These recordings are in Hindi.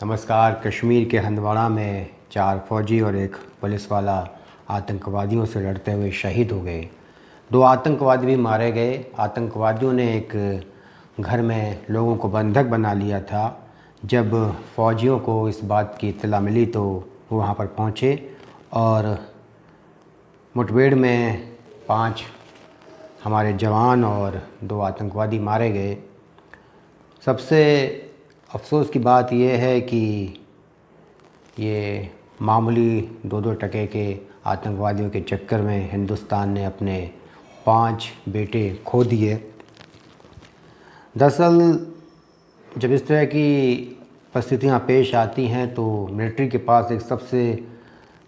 नमस्कार। कश्मीर के हंदवाड़ा में 4 फौजी और एक पुलिस वाला आतंकवादियों से लड़ते हुए शहीद हो गए। 2 आतंकवादी भी मारे गए। आतंकवादियों ने एक घर में लोगों को बंधक बना लिया था। जब फौजियों को इस बात की इत्तला मिली तो वो वहाँ पर पहुँचे और मुठभेड़ में 5 हमारे जवान और 2 आतंकवादी मारे गए। सबसे अफ़सोस की बात यह है कि ये मामूली 2-2 टके के आतंकवादियों के चक्कर में हिंदुस्तान ने अपने 5 बेटे खो दिए। दरअसल जब इस तरह की परिस्थितियाँ पेश आती हैं तो मिलिट्री के पास एक सबसे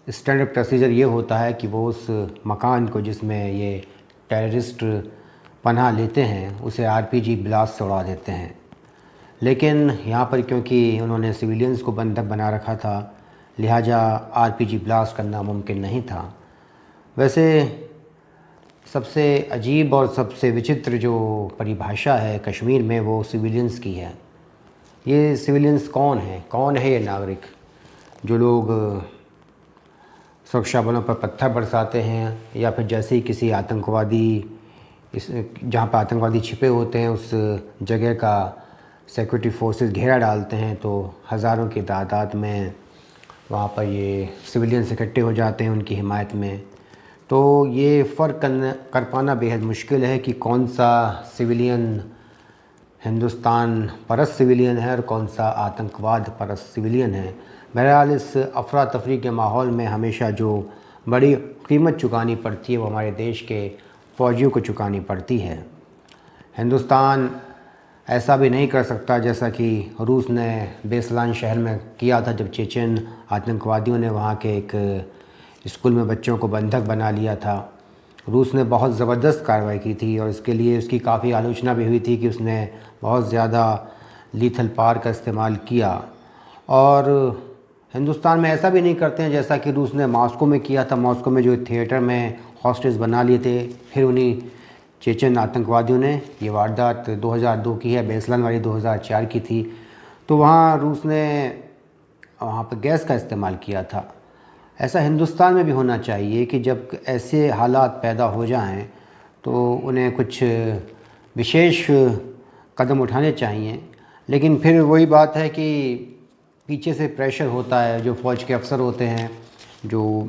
स्टैंडर्ड प्रोसीजर ये होता है कि वो उस मकान को जिसमें ये टेररिस्ट पनाह लेते हैं उसे आरपीजी ब्लास्ट से उड़ा देते हैं। लेकिन यहाँ पर क्योंकि उन्होंने सिविलियंस को बंधक बना रखा था, लिहाजा आरपीजी ब्लास्ट करना मुमकिन नहीं था। वैसे सबसे अजीब और सबसे विचित्र जो परिभाषा है कश्मीर में वो सिविलियंस की है। ये सिविलियंस कौन है? कौन है ये नागरिक जो लोग सुरक्षा बलों पर पत्थर बरसाते हैं या फिर जैसे ही किसी आतंकवादी जहाँ पर आतंकवादी छिपे होते हैं उस जगह का सिक्योरिटी फोर्सेस घेरा डालते हैं तो हज़ारों की तादाद में वहाँ पर ये सिविलियंस इकट्ठे हो जाते हैं उनकी हिमायत में। तो ये फ़र्क कर पाना बेहद मुश्किल है कि कौन सा सिविलियन हिंदुस्तान परस्त सिविलियन है और कौन सा आतंकवाद परस्त सिविलियन है। बहरहाल इस अफरा तफरी के माहौल में हमेशा जो बड़ी कीमत चुकानी पड़ती है वो हमारे देश के फ़ौजियों को चुकानी पड़ती है। हिंदुस्तान ऐसा भी नहीं कर सकता जैसा कि रूस ने बेसलान शहर में किया था जब चेचेन आतंकवादियों ने वहाँ के एक स्कूल में बच्चों को बंधक बना लिया था। रूस ने बहुत ज़बरदस्त कार्रवाई की थी और इसके लिए उसकी काफ़ी आलोचना भी हुई थी कि उसने बहुत ज़्यादा लीथल पावर का इस्तेमाल किया। और हिंदुस्तान में ऐसा भी नहीं करते हैं जैसा कि रूस ने मॉस्को में किया था। मॉस्को में जो थिएटर में हॉस्टेज बना लिए थे, फिर उन्हीं चेचन आतंकवादियों ने ये वारदात 2002 की है, बेसलान वाली 2004 की थी। तो वहाँ रूस ने वहाँ पर गैस का इस्तेमाल किया था। ऐसा हिंदुस्तान में भी होना चाहिए कि जब ऐसे हालात पैदा हो जाएं तो उन्हें कुछ विशेष कदम उठाने चाहिए। लेकिन फिर वही बात है कि पीछे से प्रेशर होता है। जो फ़ौज के अफसर होते हैं, जो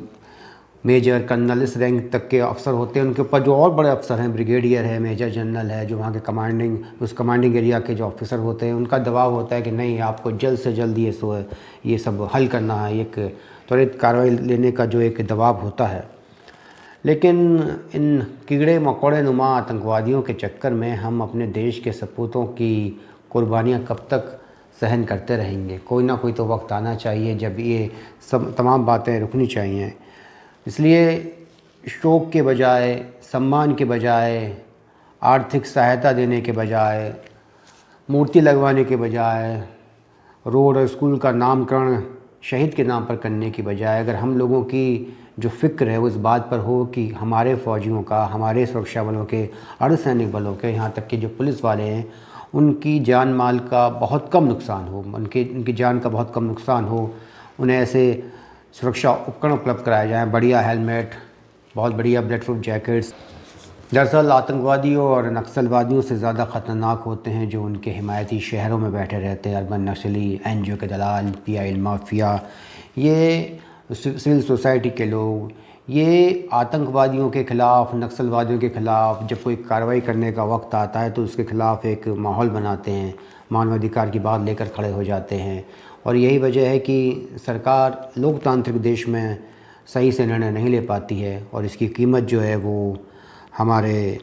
मेजर कर्नल इस रैंक तक के अफसर होते हैं, उनके ऊपर जो और बड़े अफसर हैं, ब्रिगेडियर है, मेजर जनरल है, जो वहाँ के कमांडिंग एरिया के जो ऑफिसर होते हैं, उनका दबाव होता है कि नहीं, आपको जल्द से जल्द ये सब हल करना है। एक त्वरित कार्रवाई लेने का जो एक दबाव होता है। लेकिन इन कीड़े मकोड़े नुमा आतंकवादियों के चक्कर में हम अपने देश के सपूतों की कुर्बानियाँ कब तक सहन करते रहेंगे? कोई ना कोई तो वक्त आना चाहिए जब ये सब तमाम बातें रुकनी चाहिए। इसलिए शोक के बजाय, सम्मान के बजाय, आर्थिक सहायता देने के बजाय, मूर्ति लगवाने के बजाय, रोड और स्कूल का नामकरण शहीद के नाम पर करने की बजाय अगर हम लोगों की जो फ़िक्र है वो इस बात पर हो कि हमारे फ़ौजियों का, हमारे सुरक्षा बलों के, अर्धसैनिक बलों के, यहाँ तक कि जो पुलिस वाले हैं, उनकी जान माल का बहुत कम नुकसान हो, उनकी जान का बहुत कम नुकसान हो, उन्हें ऐसे सुरक्षा उपकरण उपलब्ध कराए जाएँ, बढ़िया हेलमेट, बहुत बढ़िया बुलेट प्रूफ जैकेट्स। दरअसल आतंकवादियों और नक्सलवादियों से ज़्यादा ख़तरनाक होते हैं जो उनके हिमायती शहरों में बैठे रहते हैं, अर्बन नक्सली, एनजीओ के दलाल, पीआईएल माफिया, ये सिविल सोसाइटी के लोग। ये आतंकवादियों के ख़िलाफ़, नक्सलवादियों के ख़िलाफ़ जब कोई कार्रवाई करने का वक्त आता है तो उसके ख़िलाफ़ एक माहौल बनाते हैं, मानवाधिकार की बात लेकर खड़े हो जाते हैं। और यही वजह है कि सरकार लोकतांत्रिक देश में सही से निर्णय नहीं ले पाती है और इसकी कीमत जो है वो हमारे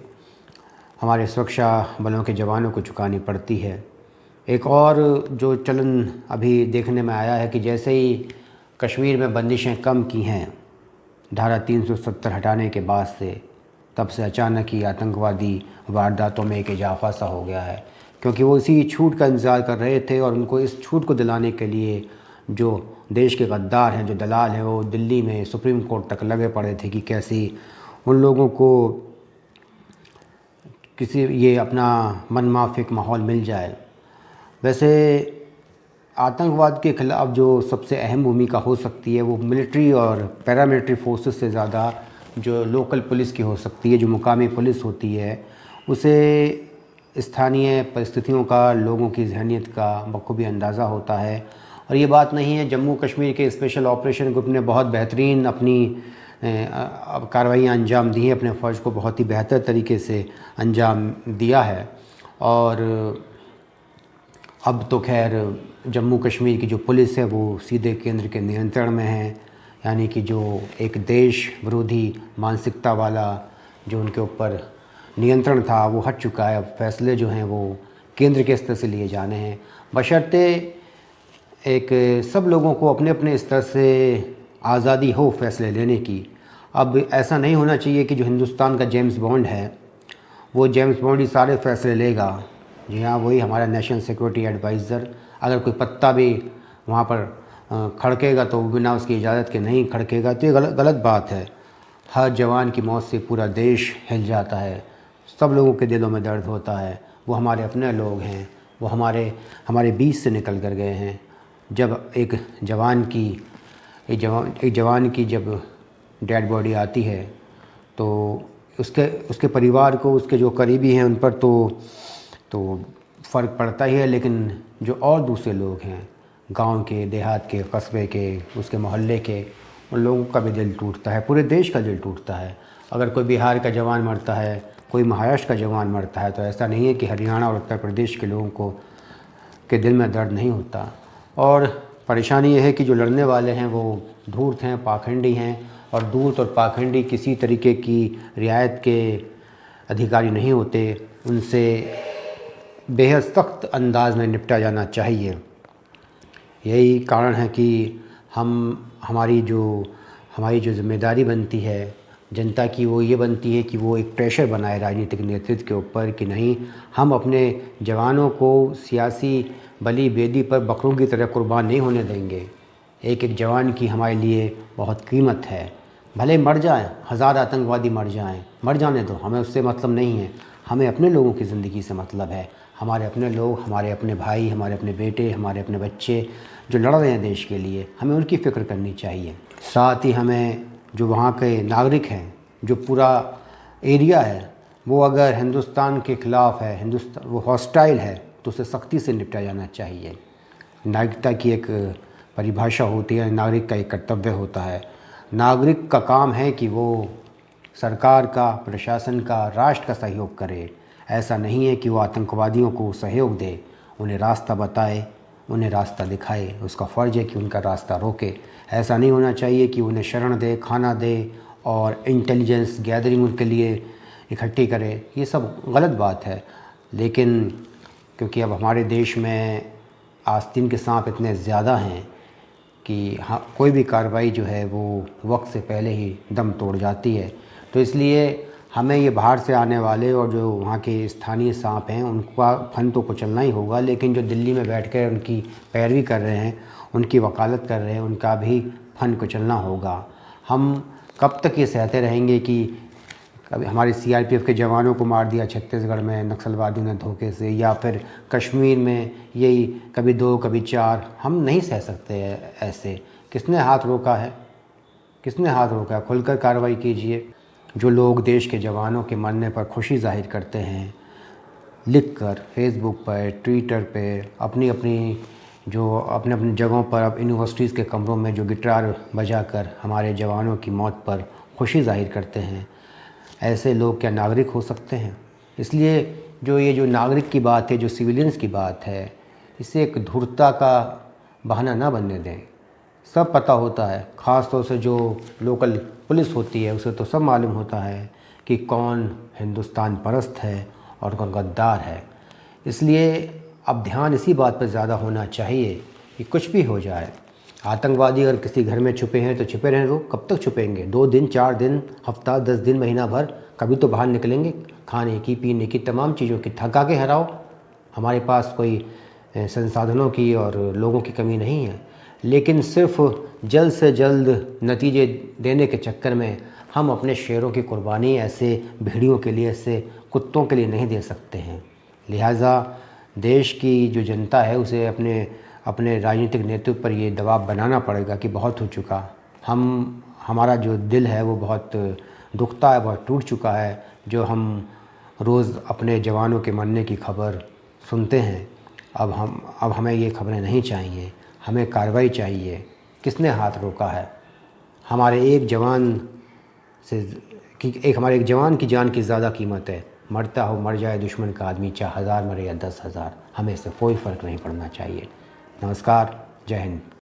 सुरक्षा बलों के जवानों को चुकानी पड़ती है। एक और जो चलन अभी देखने में आया है कि जैसे ही कश्मीर में बंदिशें कम की हैं धारा 370 हटाने के बाद से, तब से अचानक ही आतंकवादी वारदातों में एक इजाफा सा हो गया है। क्योंकि वो इसी छूट का इंतज़ार कर रहे थे और उनको इस छूट को दिलाने के लिए जो देश के गद्दार हैं, जो दलाल हैं, वो दिल्ली में सुप्रीम कोर्ट तक लगे पड़े थे कि कैसे उन लोगों को किसी ये अपना मनमाफिक माहौल मिल जाए। वैसे आतंकवाद के खिलाफ जो सबसे अहम भूमिका हो सकती है वो मिलिट्री और पैरामिलिट्री फोर्सेस से ज़्यादा जो लोकल पुलिस की हो सकती है, जो मुकामी पुलिस होती है, उसे स्थानीय परिस्थितियों का, लोगों की ज़हनियत का बखूबी अंदाज़ा होता है। और ये बात नहीं है, जम्मू कश्मीर के स्पेशल ऑपरेशन ग्रुप ने बहुत बेहतरीन अपनी कार्रवाइयाँ अंजाम दी हैं, अपने फ़र्ज़ को बहुत ही बेहतर तरीके से अंजाम दिया है। और अब तो खैर जम्मू कश्मीर की जो पुलिस है वो सीधे केंद्र के नियंत्रण में है, यानी कि जो एक देश विरोधी मानसिकता वाला जो उनके ऊपर नियंत्रण था वो हट चुका है। अब फैसले जो हैं वो केंद्र के स्तर से लिए जाने हैं, बशर्ते एक सब लोगों को अपने अपने स्तर से आज़ादी हो फैसले लेने की। अब ऐसा नहीं होना चाहिए कि जो हिंदुस्तान का जेम्स बॉन्ड है वो जेम्स बॉन्ड ही सारे फैसले लेगा। जी हाँ, वही हमारा नेशनल सिक्योरिटी एडवाइज़र, अगर कोई पत्ता भी वहाँ पर खड़केगा तो बिना उसकी इजाज़त के नहीं खड़केगा, तो ये गलत बात है। हर जवान की मौत से पूरा देश हिल जाता है, सब लोगों के दिलों में दर्द होता है। वो हमारे अपने लोग हैं, वो हमारे बीच से निकल कर गए हैं। जब एक जवान की जब डेड बॉडी आती है तो उसके परिवार को, उसके जो करीबी हैं उन पर तो फ़र्क पड़ता ही है, लेकिन जो और दूसरे लोग हैं, गांव के, देहात के, कस्बे के, उसके मोहल्ले के, उन लोगों का भी दिल टूटता है, पूरे देश का दिल टूटता है। अगर कोई बिहार का जवान मरता है, कोई महाराष्ट्र का जवान मरता है, तो ऐसा नहीं है कि हरियाणा और उत्तर प्रदेश के लोगों के दिल में दर्द नहीं होता। और परेशानी यह है कि जो लड़ने वाले हैं वो धूर्त हैं, पाखंडी हैं, और धूर्त और पाखंडी किसी तरीके की रियायत के अधिकारी नहीं होते, उनसे बेहद सख्त अंदाज में निपटा जाना चाहिए। यही कारण है कि हमारी जो ज़िम्मेदारी बनती है जनता की, वो ये बनती है कि वो एक प्रेशर बनाए राजनीतिक नेतृत्व के ऊपर कि नहीं, हम अपने जवानों को सियासी बलि बेदी पर बकरों की तरह कुर्बान नहीं होने देंगे। एक एक जवान की हमारे लिए बहुत कीमत है। भले मर जाएं, 1000 आतंकवादी मर जाएं, मर जाने दो, हमें उससे मतलब नहीं है। हमें अपने लोगों की ज़िंदगी से मतलब है। हमारे अपने लोग, हमारे अपने भाई, हमारे अपने बेटे, हमारे अपने बच्चे जो लड़ रहे हैं देश के लिए, हमें उनकी फ़िक्र करनी चाहिए। साथ ही हमें जो वहाँ के नागरिक हैं, जो पूरा एरिया है, वो अगर हिंदुस्तान के ख़िलाफ़ है, वो हॉस्टाइल है, तो उसे सख्ती से निपटा जाना चाहिए। नागरिकता की एक परिभाषा होती है, नागरिक का एक कर्तव्य होता है। नागरिक का काम है कि वो सरकार का, प्रशासन का, राष्ट्र का सहयोग करे। ऐसा नहीं है कि वो आतंकवादियों को सहयोग दे, उन्हें रास्ता बताए, उन्हें रास्ता दिखाए। उसका फ़र्ज़ है कि उनका रास्ता रोके। ऐसा नहीं होना चाहिए कि उन्हें शरण दे, खाना दे और इंटेलिजेंस गैदरिंग उनके लिए इकट्ठी करे। ये सब गलत बात है। लेकिन क्योंकि अब हमारे देश में आस्तीन के सांप इतने ज़्यादा हैं कि हाँ, कोई भी कार्रवाई जो है वो वक्त से पहले ही दम तोड़ जाती है, तो इसलिए हमें ये बाहर से आने वाले और जो वहाँ के स्थानीय सांप हैं उनका फन तो कुचलना ही होगा, लेकिन जो दिल्ली में बैठकर उनकी पैरवी कर रहे हैं, उनकी वकालत कर रहे हैं, उनका भी फन कुचलना होगा। हम कब तक ये सहते रहेंगे कि कभी हमारे सीआरपीएफ के जवानों को मार दिया छत्तीसगढ़ में नक्सलवादियों ने धोखे से, या फिर कश्मीर में यही कभी 2 कभी 4। हम नहीं सह सकते ऐसे। किसने हाथ रोका है? किसने हाथ रोका है? खुलकर कार्रवाई कीजिए। जो लोग देश के जवानों के मरने पर खुशी जाहिर करते हैं, लिखकर फेसबुक पर, ट्विटर पे, अपनी अपनी जगहों पर, अब यूनिवर्सिटीज़ के कमरों में जो गिटार बजाकर हमारे जवानों की मौत पर खुशी जाहिर करते हैं, ऐसे लोग क्या नागरिक हो सकते हैं? इसलिए जो नागरिक की बात है, जो सिविलियंस की बात है, इसे एक धूर्तता का बहाना ना बनने दें। सब पता होता है, ख़ास तौर से जो लोकल पुलिस होती है उसे तो सब मालूम होता है कि कौन हिंदुस्तान परस्त है और कौन गद्दार है। इसलिए अब ध्यान इसी बात पर ज़्यादा होना चाहिए कि कुछ भी हो जाए, आतंकवादी अगर किसी घर में छुपे हैं तो छुपे रहने दो। कब तक छुपेंगे? 2 दिन, 4 दिन, हफ्ता, 10 दिन, महीना भर? कभी तो बाहर निकलेंगे। खाने की, पीने की, तमाम चीज़ों की थका के हराओ। हमारे पास कोई संसाधनों की और लोगों की कमी नहीं है, लेकिन सिर्फ जल्द से जल्द नतीजे देने के चक्कर में हम अपने शेरों की कुर्बानी ऐसे भेड़ियों के लिए, ऐसे कुत्तों के लिए नहीं दे सकते हैं। लिहाजा देश की जो जनता है उसे अपने अपने राजनीतिक नेतृत्व पर ये दबाव बनाना पड़ेगा कि बहुत हो चुका। हमारा जो दिल है वो बहुत दुखता है, बहुत टूट चुका है, जो हम रोज़ अपने जवानों के मरने की खबर सुनते हैं। अब हमें ये खबरें नहीं चाहिए, हमें कार्रवाई चाहिए। किसने हाथ रोका है? हमारे एक जवान हमारे एक जवान की जान की ज़्यादा कीमत है। मरता हो मर जाए दुश्मन का आदमी, चाहे 1000 मरे या 10,000, हमें इससे कोई फ़र्क नहीं पड़ना चाहिए। नमस्कार, जय हिंद।